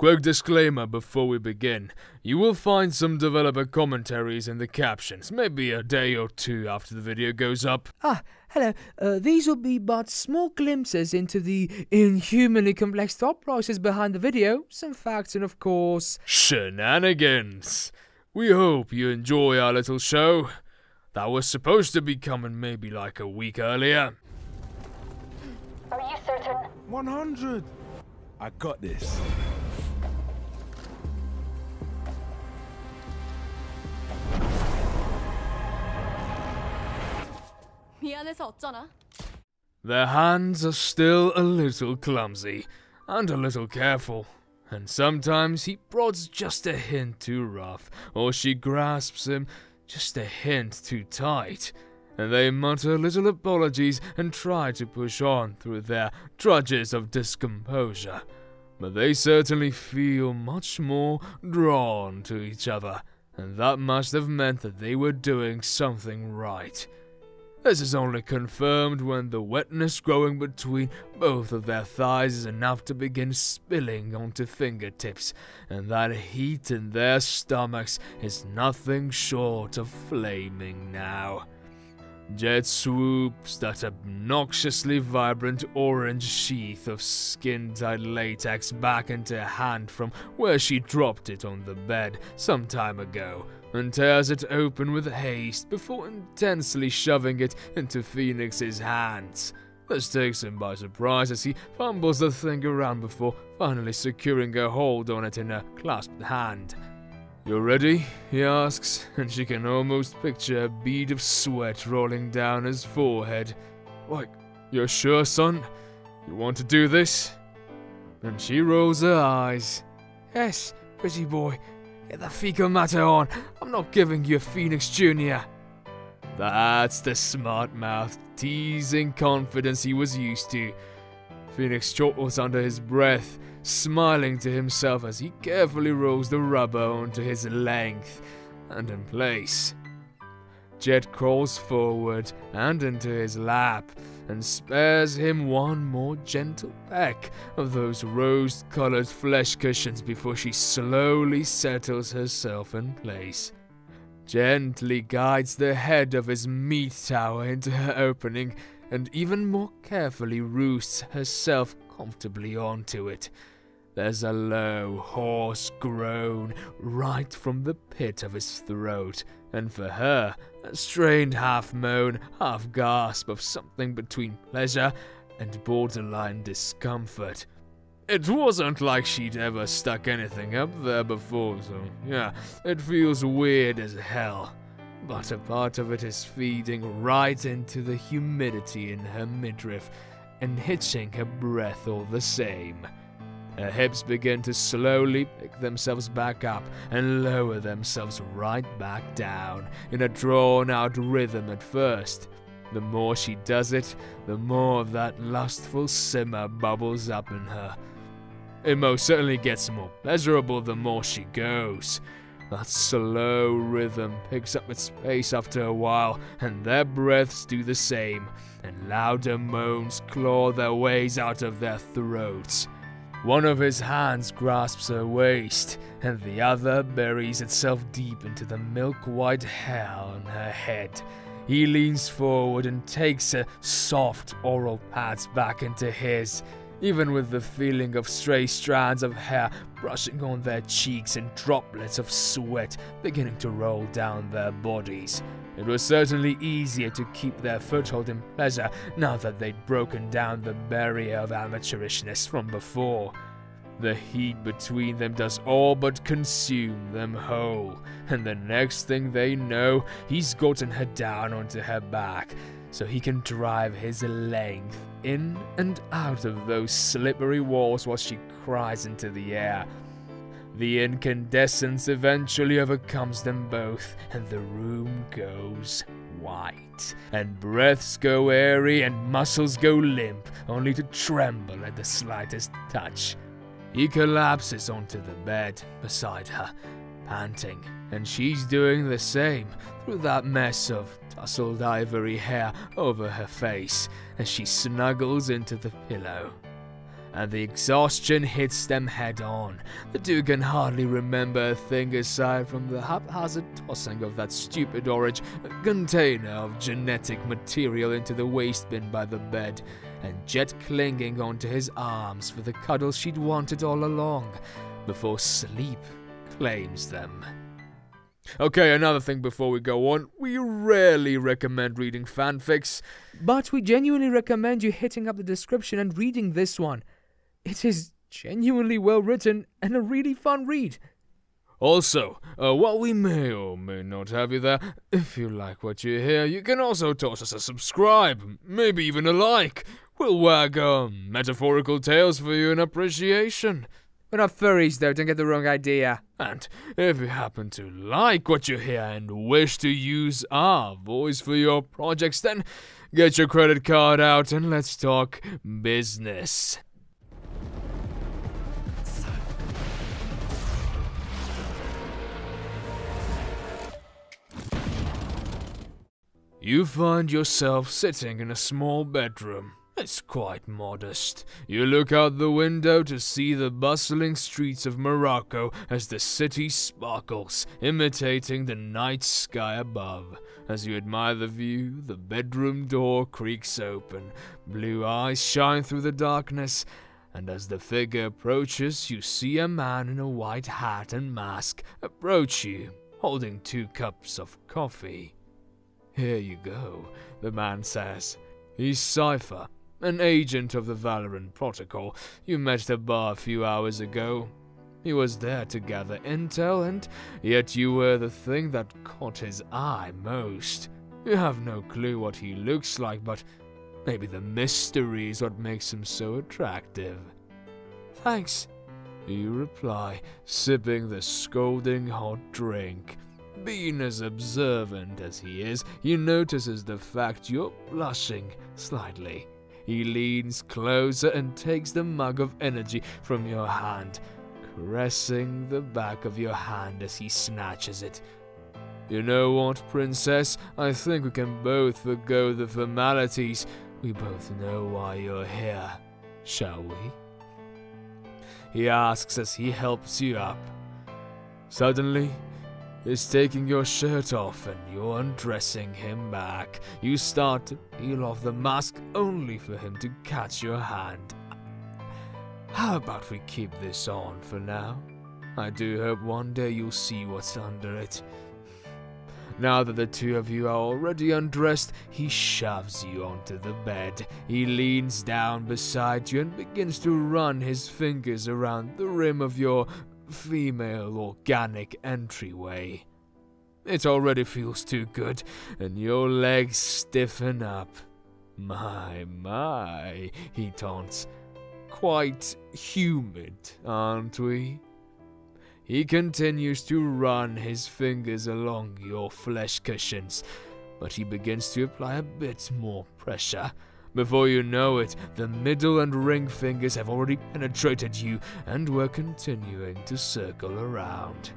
quick disclaimer before we begin. You will find some developer commentaries in the captions, maybe a day or two after the video goes up. Hello. These will be but small glimpses into the inhumanly complex thought process behind the video, some facts and of course... shenanigans. We hope you enjoy our little show. That was supposed to be coming maybe like a week earlier. Are you certain? 100! I got this. 미안해서 어쩌나? Their hands are still a little clumsy and a little careful, and sometimes he prods just a hint too rough, or she grasps him just a hint too tight, and they mutter little apologies and try to push on through their trudges of discomposure. But they certainly feel much more drawn to each other, and that must have meant that they were doing something right. This is only confirmed when the wetness growing between both of their thighs is enough to begin spilling onto fingertips, and that heat in their stomachs is nothing short of flaming now. Jet swoops that obnoxiously vibrant orange sheath of skin-tight latex back into her hand from where she dropped it on the bed some time ago, and tears it open with haste before intensely shoving it into Phoenix's hands. This takes him by surprise as he fumbles the thing around before finally securing a hold on it in a clasped hand. "You ready?" he asks, and she can almost picture a bead of sweat rolling down his forehead. "Like, you're sure, son? You want to do this?" And she rolls her eyes. "Yes, pretty boy. Get the fecal matter on. I'm not giving you a Phoenix Jr. That's the smart-mouthed, teasing confidence he was used to. Phoenix chortles under his breath, smiling to himself as he carefully rolls the rubber onto his length and in place. Jet crawls forward and into his lap and spares him one more gentle peck of those rose-colored flesh cushions before she slowly settles herself in place. Gently guides the head of his meat tower into her opening and even more carefully roosts herself comfortably onto it. There's a low, hoarse groan right from the pit of his throat, and for her, a strained half-moan, half-gasp of something between pleasure and borderline discomfort. It wasn't like she'd ever stuck anything up there before, so yeah, it feels weird as hell. But a part of it is feeding right into the humidity in her midriff and hitching her breath all the same. Her hips begin to slowly pick themselves back up and lower themselves right back down in a drawn-out rhythm at first. The more she does it, the more of that lustful simmer bubbles up in her. It most certainly gets more pleasurable the more she goes. That slow rhythm picks up its pace after a while, and their breaths do the same, and louder moans claw their ways out of their throats. One of his hands grasps her waist, and the other buries itself deep into the milk-white hair on her head. He leans forward and takes her soft oral pads back into his, even with the feeling of stray strands of hair brushing on their cheeks and droplets of sweat beginning to roll down their bodies. It was certainly easier to keep their foothold in pleasure now that they'd broken down the barrier of amateurishness from before. The heat between them does all but consume them whole, and the next thing they know, he's gotten her down onto her back, so he can drive his length in and out of those slippery walls while she cries into the air. The incandescence eventually overcomes them both, and the room goes white, and breaths go airy and muscles go limp, only to tremble at the slightest touch. He collapses onto the bed beside her, panting, and she's doing the same through that mess of tousled ivory hair over her face as she snuggles into the pillow. and the exhaustion hits them head on. The two can hardly remember a thing aside from the haphazard tossing of that stupid orange container of genetic material into the waste bin by the bed, and Jet clinging onto his arms for the cuddle she'd wanted all along, before sleep claims them. Okay, another thing before we go on, we rarely recommend reading fanfics, but we genuinely recommend you hitting up the description and reading this one. It is genuinely well written and a really fun read. Also, while we may or may not have you there, if you like what you hear, you can also toss us a subscribe, maybe even a like. We'll wag metaphorical tales for you in appreciation. We're not furries though, don't get the wrong idea. And if you happen to like what you hear and wish to use our voice for your projects, then get your credit card out and let's talk business. You find yourself sitting in a small bedroom. It's quite modest. You look out the window to see the bustling streets of Morocco as the city sparkles, imitating the night sky above. As you admire the view, the bedroom door creaks open. Blue eyes shine through the darkness, and as the figure approaches, you see a man in a white hat and mask approach you, holding 2 cups of coffee. Here you go, the man says. He's Cypher, an agent of the Valorant protocol. You met at the bar a few hours ago. He was there to gather intel, and yet you were the thing that caught his eye most. You have no clue what he looks like, but maybe the mystery is what makes him so attractive. Thanks, you reply, sipping the scalding hot drink. Being as observant as he is, he notices the fact you're blushing slightly. He leans closer and takes the mug of energy from your hand, caressing the back of your hand as he snatches it. You know what, princess? I think we can both forgo the formalities. We both know why you're here, shall we? He asks as he helps you up. Suddenly, he's taking your shirt off and you're undressing him back. You start to peel off the mask only for him to catch your hand. How about we keep this on for now? I do hope one day you'll see what's under it. Now that the two of you are already undressed, he shoves you onto the bed. He leans down beside you and begins to run his fingers around the rim of your female organic entryway. It already feels too good, and your legs stiffen up. My, he taunts. Quite humid, aren't we? He continues to run his fingers along your flesh cushions, but he begins to apply a bit more pressure. Before you know it, the middle and ring fingers have already penetrated you and were continuing to circle around.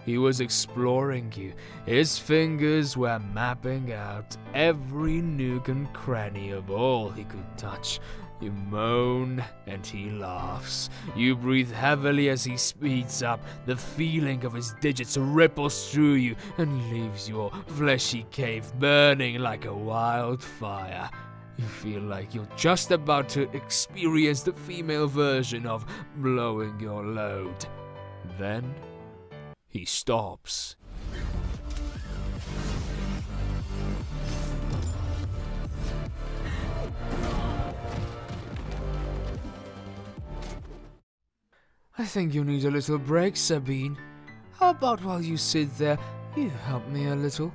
He was exploring you. His fingers were mapping out every nook and cranny of all he could touch. You moan and he laughs. You breathe heavily as he speeds up. The feeling of his digits ripples through you and leaves your fleshy cave burning like a wildfire. You feel like you're just about to experience the female version of blowing your load. Then he stops. I think you need a little break, Sabine. How about while you sit there, you help me a little?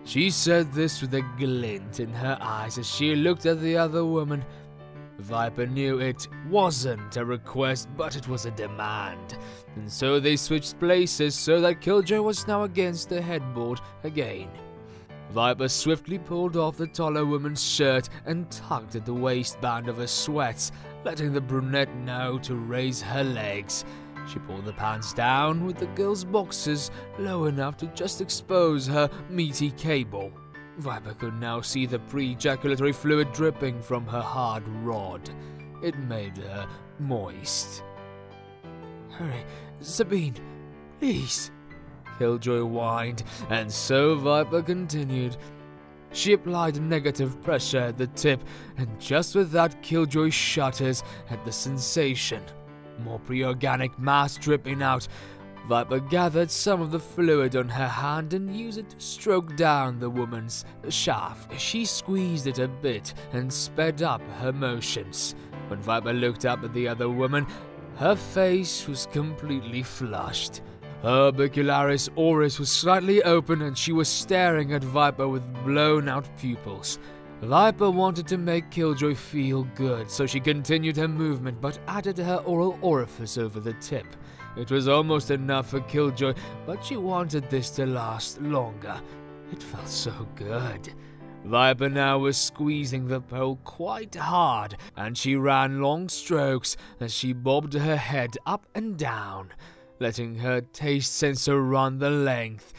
She said this with a glint in her eyes as she looked at the other woman. Viper knew it wasn't a request, but it was a demand, and so they switched places so that Killjoy was now against the headboard again. Viper swiftly pulled off the taller woman's shirt and tugged at the waistband of her sweats, letting the brunette know to raise her legs. She pulled the pants down with the girl's boxers low enough to just expose her meaty cable. Viper could now see the pre-ejaculatory fluid dripping from her hard rod. It made her moist. Hurry, Sabine, please. Killjoy whined, and so Viper continued. She applied negative pressure at the tip, and just with that, Killjoy shudders at the sensation. More pre-organic mass dripping out. Viper gathered some of the fluid on her hand and used it to stroke down the woman's shaft. She squeezed it a bit and sped up her motions. When Viper looked up at the other woman, her face was completely flushed. Her orbicularis oris was slightly open and she was staring at Viper with blown-out pupils. Viper wanted to make Killjoy feel good, so she continued her movement but added her oral orifice over the tip. It was almost enough for Killjoy, but she wanted this to last longer. It felt so good. Viper now was squeezing the pole quite hard, and she ran long strokes as she bobbed her head up and down, letting her taste sensor run the length.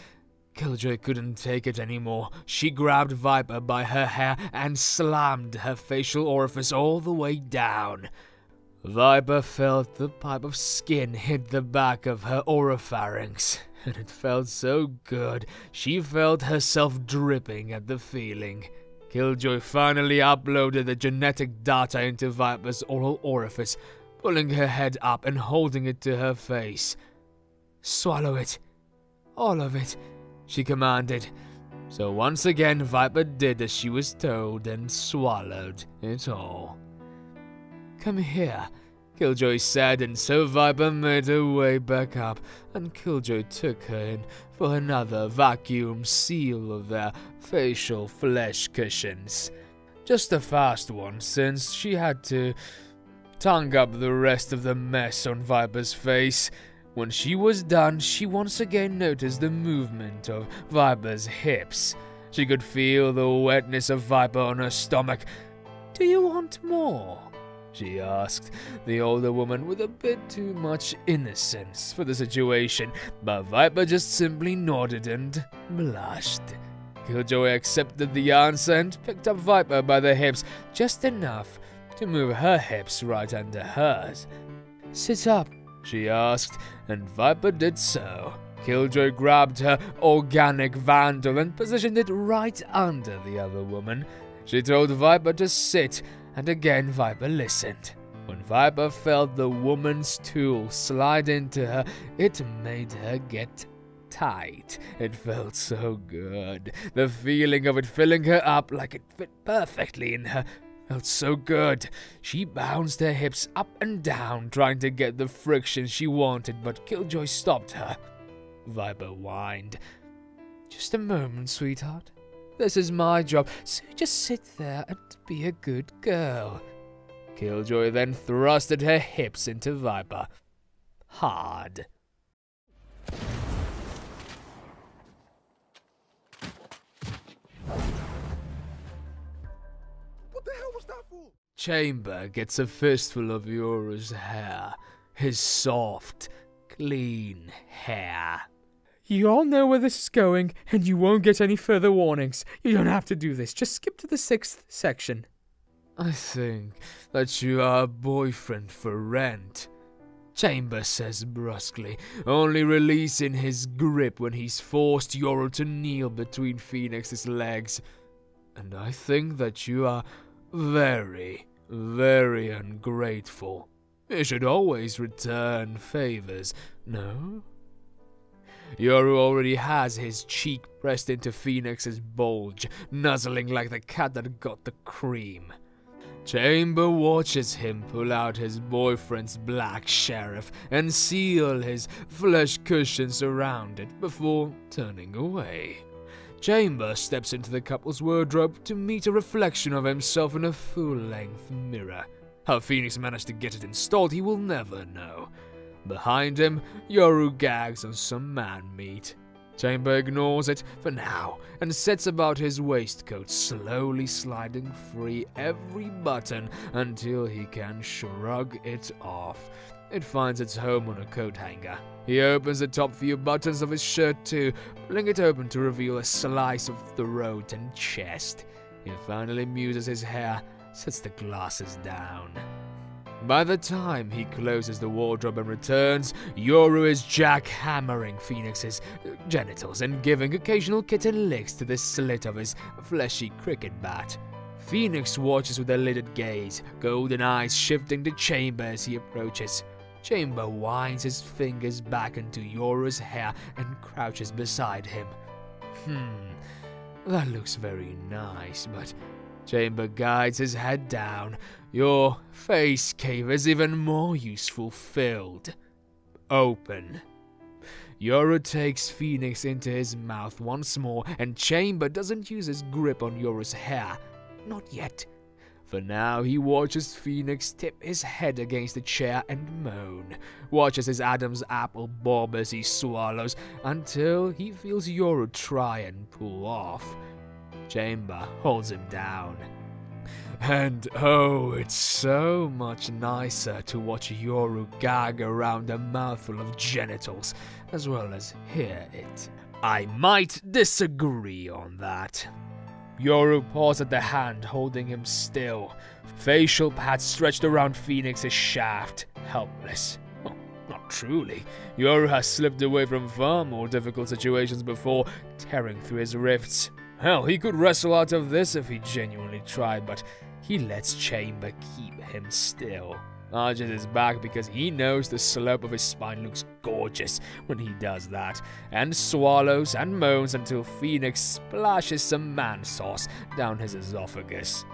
Killjoy couldn't take it anymore. She grabbed Viper by her hair and slammed her facial orifice all the way down. Viper felt the pipe of skin hit the back of her oropharynx, and it felt so good. She felt herself dripping at the feeling. Killjoy finally uploaded the genetic data into Viper's oral orifice, pulling her head up and holding it to her face. "Swallow it. All of it," she commanded. So once again, Viper did as she was told and swallowed it all. "Come here," Killjoy said, and so Viper made her way back up, and Killjoy took her in for another vacuum seal of their facial flesh cushions. Just a fast one, since she had to tongue up the rest of the mess on Viper's face. When she was done, she once again noticed the movement of Viper's hips. She could feel the wetness of Viper on her stomach. "Do you want more?" she asked, the older woman with a bit too much innocence for the situation, but Viper just simply nodded and blushed. Killjoy accepted the answer and picked up Viper by the hips, just enough to move her hips right under hers. "Sit up," she asked, and Viper did so. Killjoy grabbed her organic vandal and positioned it right under the other woman. She told Viper to sit, and again Viper listened. When Viper felt the woman's tool slide into her, it made her get tight. It felt so good. The feeling of it filling her up like it fit perfectly in her felt so good. She bounced her hips up and down, trying to get the friction she wanted, but Killjoy stopped her. Viper whined. "Just a moment, sweetheart. This is my job, so just sit there and be a good girl." Killjoy then thrusted her hips into Viper. Hard. What the hell was that for? Chamber gets a fistful of Yoru's hair. His soft, clean hair. You all know where this is going, and you won't get any further warnings. You don't have to do this. Just skip to the 6th section. "I think that you are a boyfriend for rent," Chamber says brusquely, only releasing his grip when he's forced Yoru to kneel between Phoenix's legs. "And I think that you are very, very ungrateful. You should always return favors, no?" Yoru already has his cheek pressed into Phoenix's bulge, nuzzling like the cat that got the cream. Chamber watches him pull out his boyfriend's black sheriff and seal his flesh cushions around it before turning away. Chamber steps into the couple's wardrobe to meet a reflection of himself in a full-length mirror. How Phoenix managed to get it installed, he will never know. Behind him, Yoru gags on some man meat. Chamber ignores it for now and sets about his waistcoat, slowly sliding free every button until he can shrug it off. It finds its home on a coat hanger. He opens the top few buttons of his shirt too, pulling it open to reveal a slice of throat and chest. He finally muses his hair, sets the glasses down. By the time he closes the wardrobe and returns, Yoru is jackhammering Phoenix's genitals and giving occasional kitten licks to the slit of his fleshy cricket bat. Phoenix watches with a lidded gaze, golden eyes shifting to Chamber as he approaches. Chamber winds his fingers back into Yoru's hair and crouches beside him. That looks very nice, but Chamber guides his head down. Your face cave is even more useful filled. Open. Yoru takes Phoenix into his mouth once more, and Chamber doesn't use his grip on Yoru's hair. Not yet. For now, he watches Phoenix tip his head against the chair and moan, watches his Adam's apple bob as he swallows, until he feels Yoru try and pull off. Chamber holds him down. And oh, it's so much nicer to watch Yoru gag around a mouthful of genitals, as well as hear it. I might disagree on that. Yoru paws at the hand holding him still, facial pads stretched around Phoenix's shaft, helpless. Oh, not truly. Yoru has slipped away from far more difficult situations before, tearing through his rifts. Hell, he could wrestle out of this if he genuinely tried, but he lets Chamber keep him still. Arches his back because he knows the slope of his spine looks gorgeous when he does that, and swallows and moans until Phoenix splashes some man sauce down his esophagus.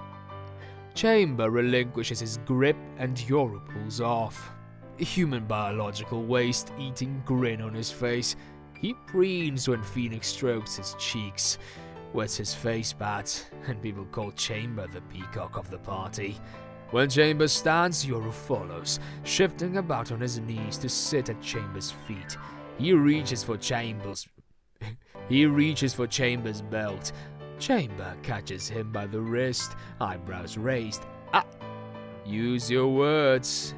Chamber relinquishes his grip and Yoru pulls off. A human biological waste-eating grin on his face. He preens when Phoenix strokes his cheeks, wets his face pads, and people call Chamber the peacock of the party. When Chamber stands, Yoru follows, shifting about on his knees to sit at Chamber's feet. He reaches for Chamber's belt. Chamber catches him by the wrist, eyebrows raised. Ah! Use your words.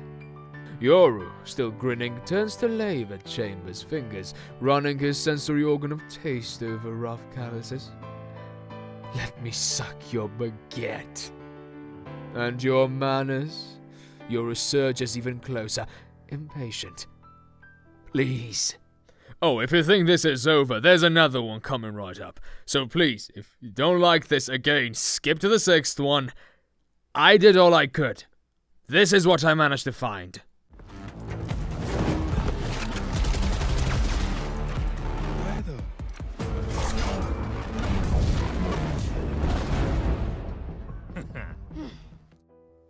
Yoru, still grinning, turns to lave at Chamber's fingers, running his sensory organ of taste over rough calluses. Let me suck your baguette. And your manners? Yoru surges even closer, impatient. Please. Oh, if you think this is over, there's another one coming right up. So please, if you don't like this again, skip to the 6th one. I did all I could. This is what I managed to find.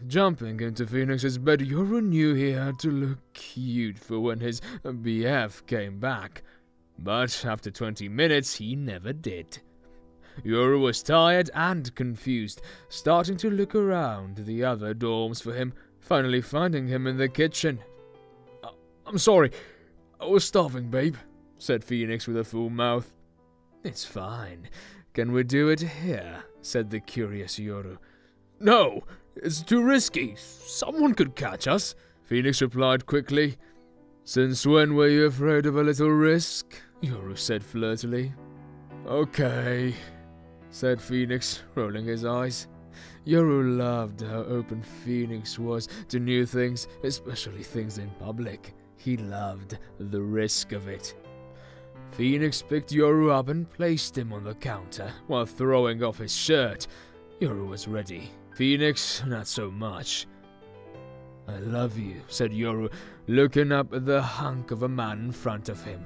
Jumping into Phoenix's bed, Yoru knew he had to look cute for when his BF came back. But after 20 minutes, he never did. Yoru was tired and confused, starting to look around the other dorms for him, finally finding him in the kitchen. I'm sorry, I was starving, babe, said Phoenix with a full mouth. It's fine. Can we do it here? Said the curious Yoru. No! It's too risky. Someone could catch us, Phoenix replied quickly. Since when were you afraid of a little risk? Yoru said flirtily. Okay, said Phoenix, rolling his eyes. Yoru loved how open Phoenix was to new things, especially things in public. He loved the risk of it. Phoenix picked Yoru up and placed him on the counter while throwing off his shirt. Yoru was ready. Phoenix, not so much. I love you, said Yoru, looking up at the hunk of a man in front of him.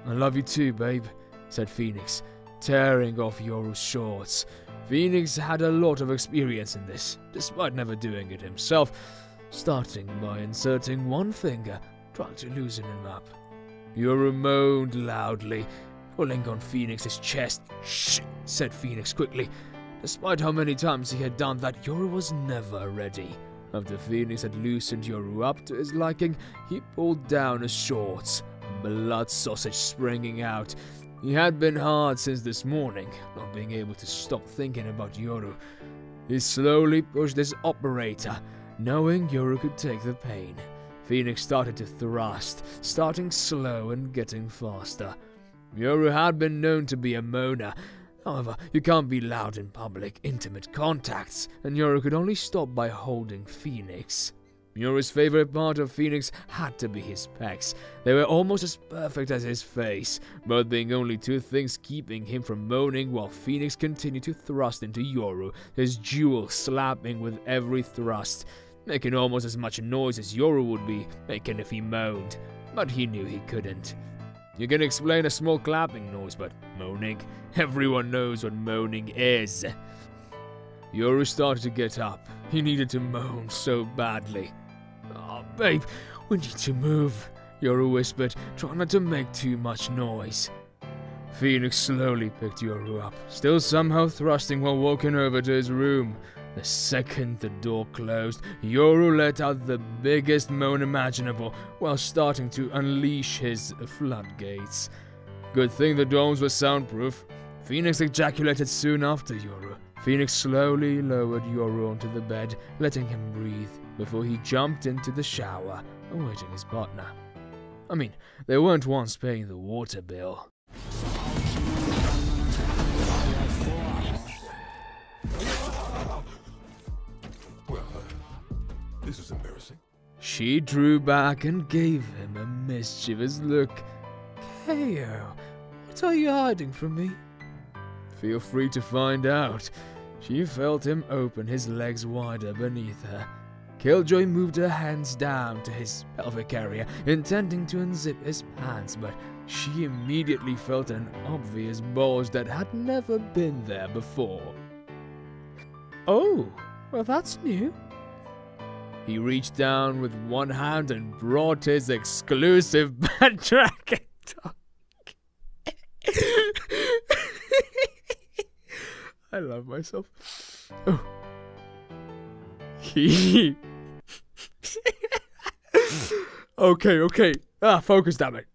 I love you too, babe, said Phoenix, tearing off Yoru's shorts. Phoenix had a lot of experience in this, despite never doing it himself, starting by inserting one finger, trying to loosen him up. Yoru moaned loudly, pulling on Phoenix's chest. Shh, said Phoenix quickly. Despite how many times he had done that, Yoru was never ready. After Phoenix had loosened Yoru up to his liking, he pulled down his shorts, blood sausage springing out. He had been hard since this morning, not being able to stop thinking about Yoru. He slowly pushed his operator, knowing Yoru could take the pain. Phoenix started to thrust, starting slow and getting faster. Yoru had been known to be a moaner. However, you can't be loud in public, intimate contacts, and Yoru could only stop by holding Phoenix. Yoru's favorite part of Phoenix had to be his pecs. They were almost as perfect as his face, both being only two things keeping him from moaning while Phoenix continued to thrust into Yoru, his jewel slapping with every thrust, making almost as much noise as Yoru would be making if he moaned, but he knew he couldn't. You can explain a small clapping noise, but moaning? Everyone knows what moaning is. Yoru started to get up. He needed to moan so badly. "Oh, babe, we need to move," Yoru whispered, trying not to make too much noise. Phoenix slowly picked Yoru up, still somehow thrusting while walking over to his room. The second the door closed, Yoru let out the biggest moan imaginable while starting to unleash his floodgates. Good thing the dorms were soundproof. Phoenix ejaculated soon after Yoru. Phoenix slowly lowered Yoru onto the bed, letting him breathe, before he jumped into the shower, awaiting his partner. I mean, they weren't once paying the water bill. This is embarrassing. She drew back and gave him a mischievous look. Heyo, what are you hiding from me? Feel free to find out. She felt him open his legs wider beneath her. Killjoy moved her hands down to his pelvic area, intending to unzip his pants, but she immediately felt an obvious bulge that had never been there before. Oh, well that's new. He reached down with one hand and brought his exclusive bad dragon dog. I love myself. Oh. Okay. Focus, damn it.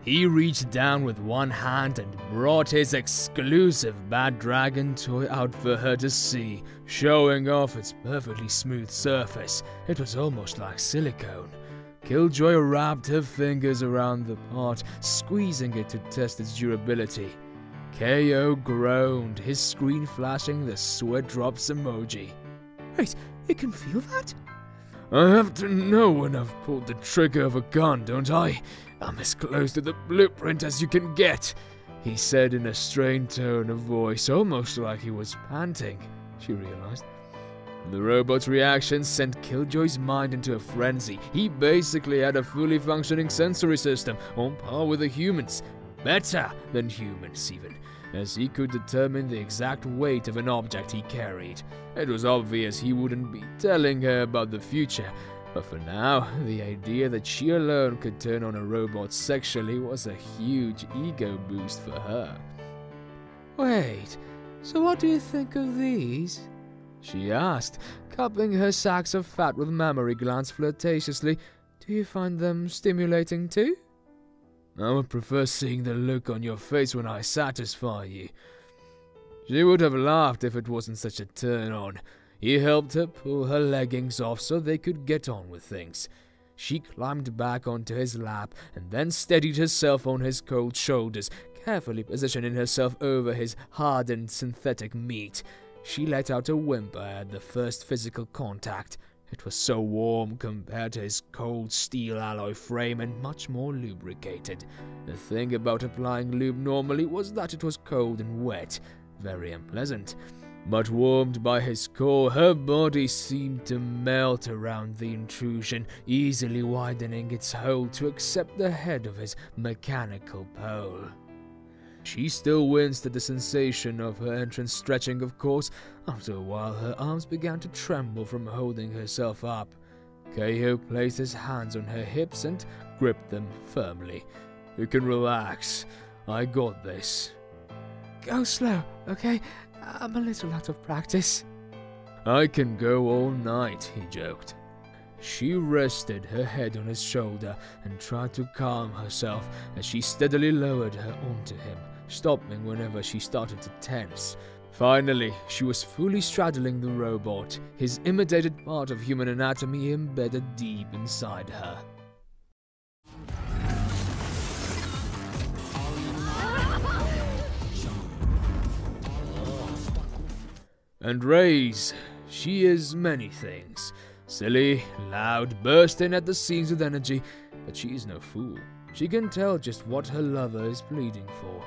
He reached down with one hand and brought his exclusive bad dragon toy out for her to see, showing off its perfectly smooth surface. It was almost like silicone. Killjoy wrapped her fingers around the part, squeezing it to test its durability. KO groaned, his screen flashing the sweat drops emoji. Wait, you can feel that? I have to know when I've pulled the trigger of a gun, don't I? I'm as close to the blueprint as you can get, he said in a strained tone of voice, almost like he was panting, she realized. The robot's reaction sent Killjoy's mind into a frenzy. He basically had a fully functioning sensory system, on par with the humans. Better than humans, even, as he could determine the exact weight of an object he carried. It was obvious he wouldn't be telling her about the future, but for now, the idea that she alone could turn on a robot sexually was a huge ego boost for her. Wait, so what do you think of these? She asked, cupping her sacks of fat with mammary glands flirtatiously. Do you find them stimulating too? I would prefer seeing the look on your face when I satisfy you. She would have laughed if it wasn't such a turn-on. He helped her pull her leggings off so they could get on with things. She climbed back onto his lap and then steadied herself on his cold shoulders, carefully positioning herself over his hardened synthetic meat. She let out a whimper at the first physical contact. It was so warm compared to his cold steel alloy frame and much more lubricated. The thing about applying lube normally was that it was cold and wet, very unpleasant. But warmed by his core, her body seemed to melt around the intrusion, easily widening its hole to accept the head of his mechanical pole. She still winced at the sensation of her entrance stretching, of course. After a while, her arms began to tremble from holding herself up. Keiho placed his hands on her hips and gripped them firmly. You can relax. I got this. Go slow, okay? I'm a little out of practice. I can go all night, he joked. She rested her head on his shoulder and tried to calm herself as she steadily lowered her onto him, stopping whenever she started to tense. Finally, she was fully straddling the robot, his imitated part of human anatomy embedded deep inside her. And Raze, she is many things. Silly, loud, bursting at the seams with energy, but she is no fool. She can tell just what her lover is pleading for.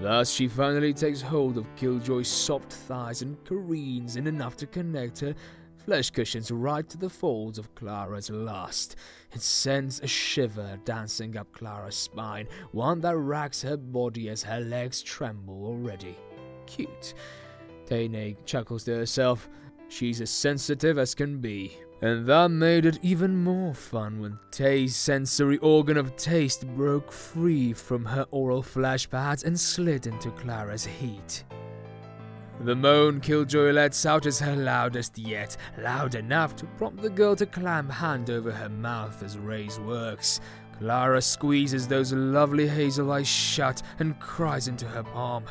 Thus, she finally takes hold of Killjoy's soft thighs and careens in enough to connect her flesh cushions right to the folds of Clara's lust. It sends a shiver dancing up Clara's spine, one that racks her body as her legs tremble already. Cute. Tainay chuckles to herself. She's as sensitive as can be. And that made it even more fun when Tay's sensory organ of taste broke free from her oral flesh pads and slid into Clara's heat. The moan Killjoy lets out is her loudest yet, loud enough to prompt the girl to clamp hand over her mouth as Raze works. Clara squeezes those lovely hazel eyes shut and cries into her palm.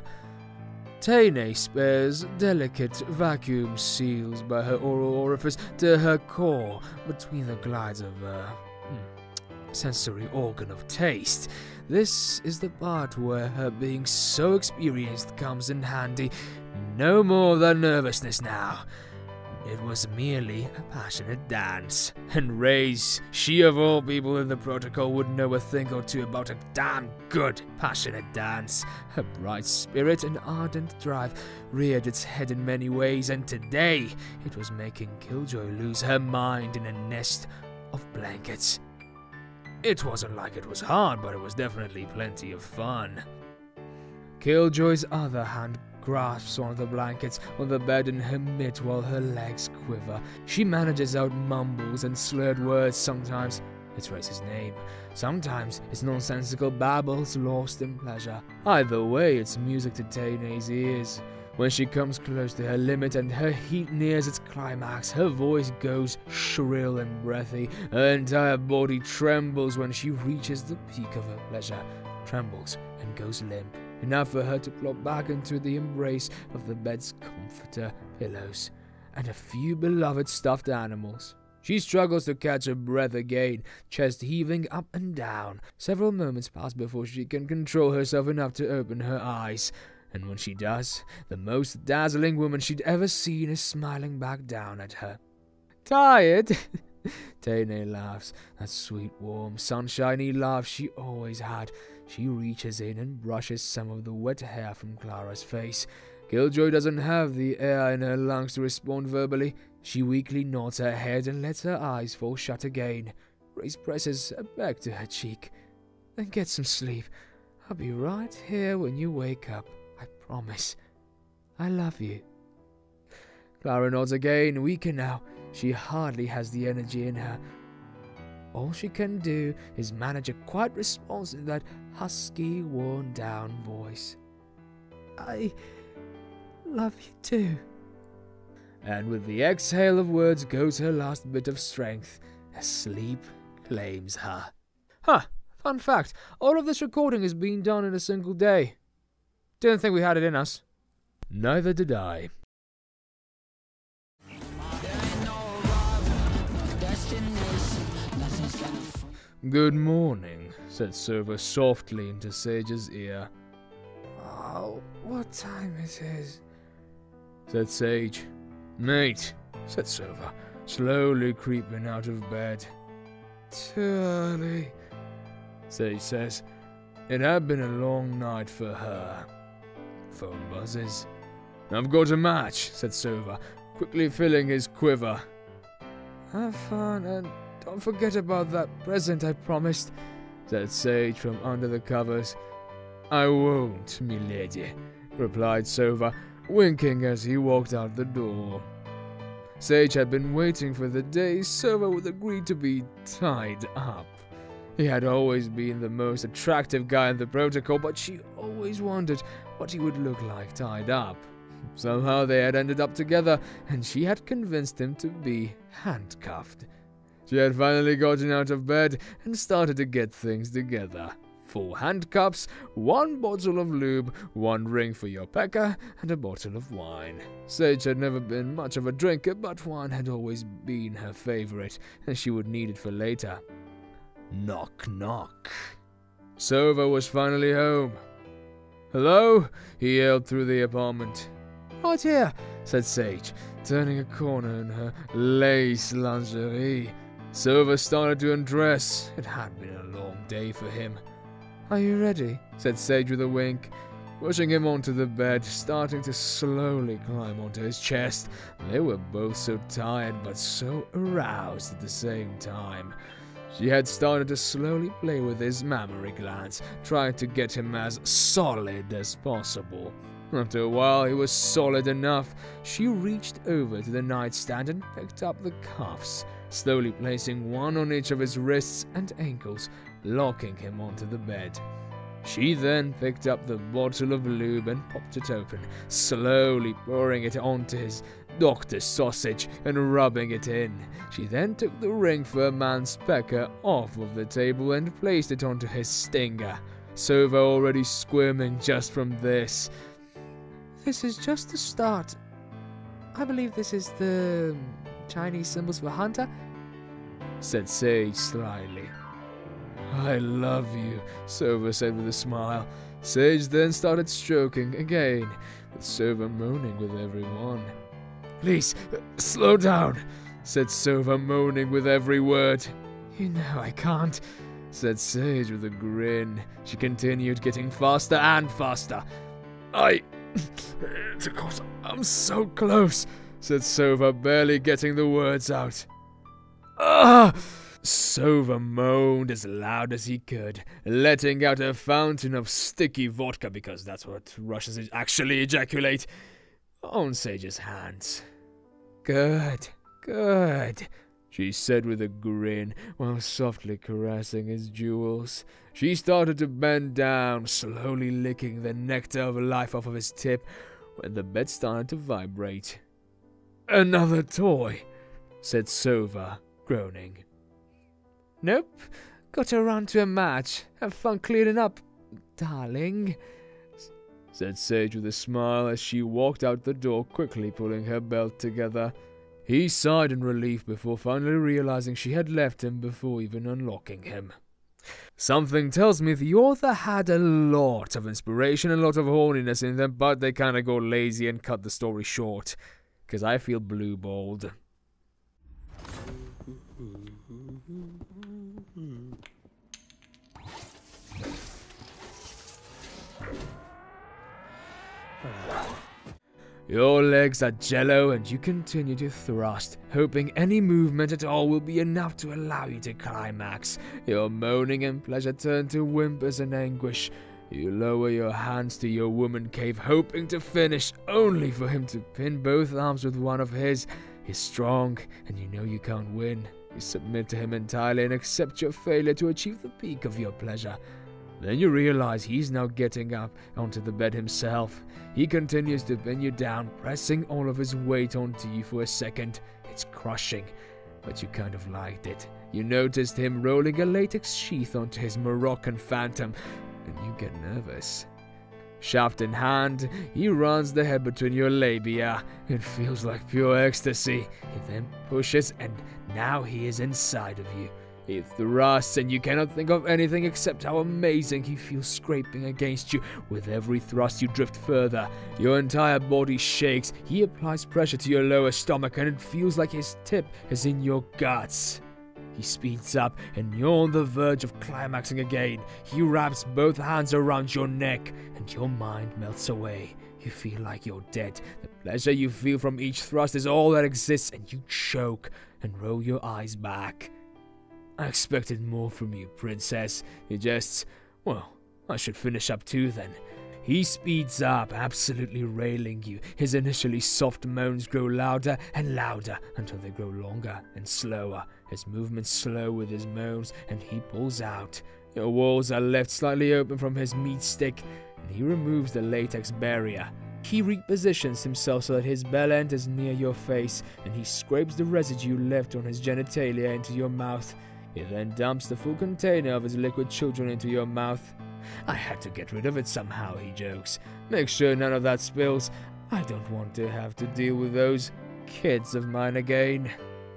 Tainay spares delicate vacuum seals by her oral orifice to her core between the glides of her sensory organ of taste. This is the part where her being so experienced comes in handy. No more of that nervousness now. It was merely a passionate dance. And Raze, she of all people in the protocol, would know a thing or two about a damn good passionate dance. Her bright spirit and ardent drive reared its head in many ways, and today it was making Killjoy lose her mind in a nest of blankets. It wasn't like it was hard, but it was definitely plenty of fun. Killjoy's other hand grasps one of the blankets on the bed in her mitt while her legs quiver. She manages out mumbles and slurred words sometimes. It's Raze's name. Sometimes it's nonsensical babbles lost in pleasure. Either way, it's music to Tainay's ears. When she comes close to her limit and her heat nears its climax, her voice goes shrill and breathy. Her entire body trembles when she reaches the peak of her pleasure. Trembles and goes limp. Enough for her to plop back into the embrace of the bed's comforter, pillows, and a few beloved stuffed animals. She struggles to catch her breath again, chest heaving up and down. Several moments pass before she can control herself enough to open her eyes. And when she does, the most dazzling woman she'd ever seen is smiling back down at her. Tired? Tainay laughs, that sweet, warm, sunshiny laugh she always had. She reaches in and brushes some of the wet hair from Clara's face. Killjoy doesn't have the air in her lungs to respond verbally. She weakly nods her head and lets her eyes fall shut again. Raze presses a back to her cheek. Then get some sleep. I'll be right here when you wake up, I promise. I love you. Clara nods again, weaker now. She hardly has the energy in her. All she can do is manage a quiet response in that husky, worn-down voice. I love you too. And with the exhale of words goes her last bit of strength, as sleep claims her. Fun fact, all of this recording is being done in a single day. Didn't think we had it in us. Neither did I. Good morning, said Sova softly into Sage's ear. Oh, what time it is? Said Sage. Mate, said Sova, slowly creeping out of bed. Too early, Sage says. It had been a long night for her. Phone buzzes. I've got a match, said Sova, quickly filling his quiver. Have fun and don't forget about that present I promised, said Sage from under the covers. I won't, milady, replied Sova, winking as he walked out the door. Sage had been waiting for the day Sova would agree to be tied up. He had always been the most attractive guy in the protocol, but she always wondered what he would look like tied up. Somehow they had ended up together, and she had convinced him to be handcuffed. She had finally gotten out of bed and started to get things together. 4 handcuffs, 1 bottle of lube, 1 ring for your pecker, and a bottle of wine. Sage had never been much of a drinker, but wine had always been her favorite, and she would need it for later. Knock, knock. Sova was finally home. Hello? He yelled through the apartment. Right here, said Sage. Turning a corner in her lace lingerie, Sova started to undress. It had been a long day for him. "Are you ready?" said Sage with a wink, pushing him onto the bed, starting to slowly climb onto his chest. They were both so tired but so aroused at the same time. She had started to slowly play with his mammary glands, trying to get him as solid as possible. After a while he was solid enough. She reached over to the nightstand and picked up the cuffs, slowly placing one on each of his wrists and ankles, locking him onto the bed. She then picked up the bottle of lube and popped it open, slowly pouring it onto his doctor's sausage and rubbing it in. She then took the ring for a man's pecker off of the table and placed it onto his stinger. Sova already squirming just from this. This is just the start. I believe this is the Chinese symbols for hunter, said Sage slyly. "I love you," Sova said with a smile. Sage then started stroking again, with Sova moaning with every one. "Please, slow down," said Sova, moaning with every word. "You know I can't," said Sage with a grin. She continued, getting faster and faster. "It's because I'm so close," said Sova, barely getting the words out. "Ah!" Sova moaned as loud as he could, letting out a fountain of sticky vodka, because that's what Russians actually ejaculate, on Sage's hands. "Good, good," she said with a grin, while softly caressing his jewels. She started to bend down, slowly licking the nectar of life off of his tip, when the bed started to vibrate. "Another toy," said Sova, groaning. "Nope. Gotta run to a match. Have fun cleaning up, darling," said Sage with a smile as she walked out the door, quickly pulling her belt together. He sighed in relief before finally realizing she had left him before even unlocking him. "Something tells me the author had a lot of inspiration and a lot of horniness in them, but they kinda go lazy and cut the story short. 'Cause I feel blue-balled." Your legs are jello and you continue to thrust, hoping any movement at all will be enough to allow you to climax. Your moaning and pleasure turn to whimpers and anguish. You lower your hands to your woman cave, hoping to finish, only for him to pin both arms with one of his. He's strong, and you know you can't win. You submit to him entirely and accept your failure to achieve the peak of your pleasure. Then you realize he's now getting up onto the bed himself. He continues to pin you down, pressing all of his weight onto you for a second. It's crushing, but you kind of liked it. You noticed him rolling a latex sheath onto his Moroccan phantom, and you get nervous. Shaft in hand, he runs the head between your labia. It feels like pure ecstasy. He then pushes, and now he is inside of you. He thrusts, and you cannot think of anything except how amazing he feels scraping against you. With every thrust, you drift further. Your entire body shakes. He applies pressure to your lower stomach, and it feels like his tip is in your guts. He speeds up, and you're on the verge of climaxing again. He wraps both hands around your neck, and your mind melts away. You feel like you're dead. The pleasure you feel from each thrust is all that exists, and you choke and roll your eyes back. "I expected more from you, princess," he jests. "Well, I should finish up too then." He speeds up, absolutely railing you. His initially soft moans grow louder and louder until they grow longer and slower. His movements slow with his moans, and he pulls out. Your walls are left slightly open from his meat stick, and he removes the latex barrier. He repositions himself so that his bell end is near your face, and he scrapes the residue left on his genitalia into your mouth. He then dumps the full container of his liquid children into your mouth. "I had to get rid of it somehow," he jokes. "Make sure none of that spills. I don't want to have to deal with those kids of mine again."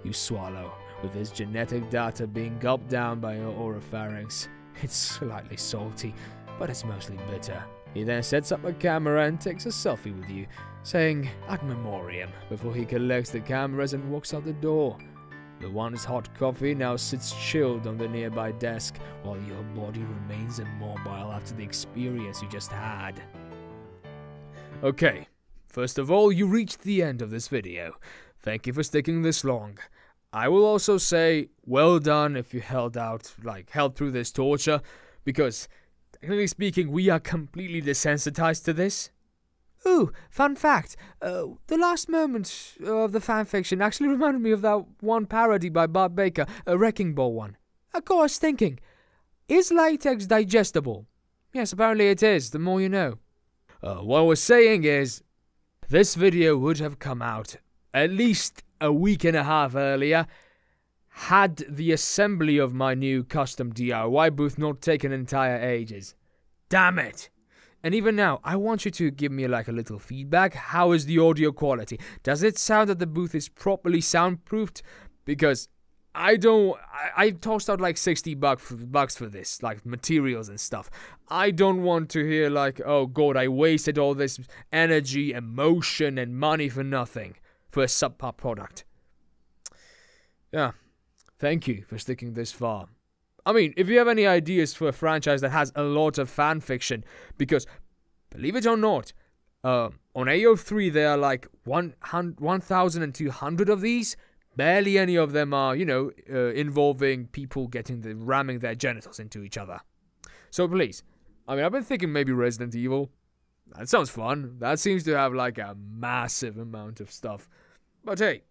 You swallow, with his genetic data being gulped down by your oropharynx. It's slightly salty, but it's mostly bitter. He then sets up a camera and takes a selfie with you, saying ad memoriam before he collects the cameras and walks out the door. The once hot coffee now sits chilled on the nearby desk while your body remains immobile after the experience you just had. Okay, first of all, you reached the end of this video. Thank you for sticking this long. I will also say, well done if you held through this torture, because, technically speaking, we are completely desensitized to this. Ooh, fun fact, the last moment of the fanfiction actually reminded me of that one parody by Bob Baker, a Wrecking Ball one. Of course, thinking, is latex digestible? Yes, apparently it is, the more you know. What we're saying is, this video would have come out at least a week and a half earlier had the assembly of my new custom DIY booth not taken entire ages. Damn it! And even now, I want you to give me a little feedback. How is the audio quality? Does it sound that the booth is properly soundproofed? Because I tossed out $60 for this, materials and stuff. I don't want to hear oh god, I wasted all this energy, emotion, and money for nothing, for a subpar product. Yeah, thank you for sticking this far. I mean, if you have any ideas for a franchise that has a lot of fanfiction, because, believe it or not, on AO3 there are 1,200 of these. Barely any of them are, involving people ramming their genitals into each other. So please, I've been thinking maybe Resident Evil. That sounds fun. That seems to have a massive amount of stuff. But hey,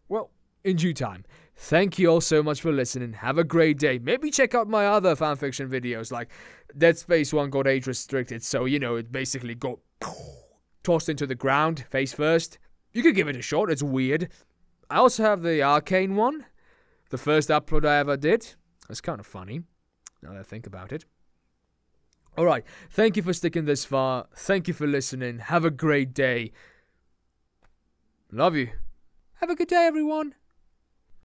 well, in due time. Thank you all so much for listening. Have a great day. Maybe check out my other fanfiction videos, like Dead Space 1 got age restricted, so, it basically got tossed into the ground, face first. You could give it a shot, it's weird. I also have the Arcane one, the first upload I ever did. That's kind of funny, now that I think about it. Alright, thank you for sticking this far. Thank you for listening. Have a great day. Love you. Have a good day, everyone.